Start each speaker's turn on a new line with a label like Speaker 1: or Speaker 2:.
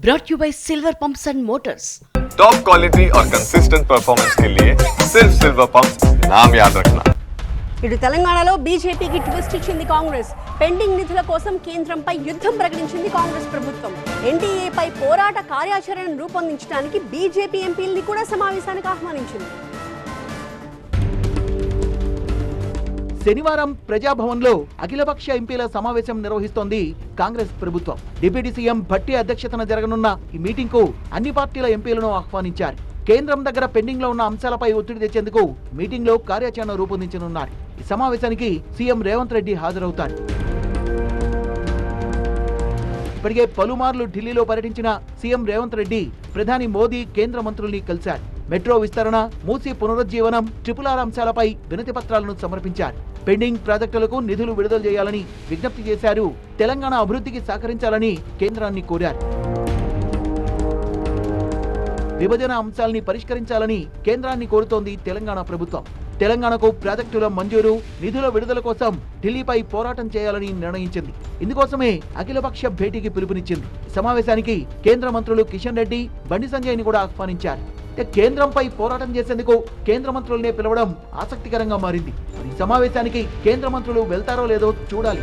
Speaker 1: brought you by Silver Pumps and Motors.
Speaker 2: Top quality और consistent performance के लिए सिर्फ सिल्वर पंप्स नाम याद रखना।
Speaker 3: ఇటు తెలంగాణలో బీజేపీకి ట్విస్ట్ ఇచ్చింది కాంగ్రెస్. పెండింగ్ నిధుల కోసం కేంద్రంపై యుద్ధం ప్రకటించింది కాంగ్రెస్ ప్రభుత్వం. ఎన్డీఏపై పోరాట కార్యాచరణను రూపొందించడానికి బీజేపీ ఎంపీల్ని కూడా సమావేశానికి ఆహ్వానించింది.
Speaker 4: శనివారం ప్రజాభవన్లో అఖిలపక్ష ఎంపీల సమావేశం నిర్వహిస్తోంది కాంగ్రెస్ ప్రభుత్వం. డిప్యూటీ సీఎం భట్టి అధ్యక్షతన జరగనున్న ఈ మీటింగ్ కు అన్ని పార్టీల ఎంపీలను ఆహ్వానించారు. కేంద్రం దగ్గర పెండింగ్ లో ఉన్న అంశాలపై ఒత్తిడి తెచ్చేందుకు మీటింగ్ లో కార్యాచరణ రూపొందించనున్నారు. ఈ సమావేశానికి సీఎం రేవంత్ రెడ్డి హాజరవుతారు. ఇప్పటికే పలుమార్లు ఢిల్లీలో పర్యటించిన సీఎం రేవంత్ రెడ్డి ప్రధాని మోదీ కేంద్ర మంత్రుల్ని కలిశారు. మెట్రో విస్తరణ, మూసీ పునరుజ్జీవనం, RRR అంశాలపై వినతి పత్రాలను సమర్పించారు. పెండింగ్ ప్రాజెక్టులకు నిధులు విడుదల చేయాలని విజ్ఞప్తి చేశారు. తెలంగాణ అభివృద్ధికి సహకరించాలని కేంద్రాన్ని కోరారు. విభజన అంశాల్ని పరిష్కరించాలని కేంద్రాన్ని కోరుతోంది తెలంగాణ ప్రభుత్వం. తెలంగాణకు ప్రాజెక్టుల మంజూరు, నిధుల విడుదల కోసం ఢిల్లీపై పోరాటం చేయాలని నిర్ణయించింది. ఇందుకోసమే అఖిలపక్ష భేటీకి పిలుపునిచ్చింది. సమావేశానికి కేంద్ర మంత్రులు కిషన్ రెడ్డి, బండి సంజయ్ని కూడా ఆహ్వానించారు. కేంద్రంపై పోరాటం చేసేందుకు కేంద్ర మంత్రులనే పిలవడం ఆసక్తికరంగా మారింది. ఈ సమావేశానికి కేంద్ర మంత్రులు వెళ్తారో లేదో చూడాలి.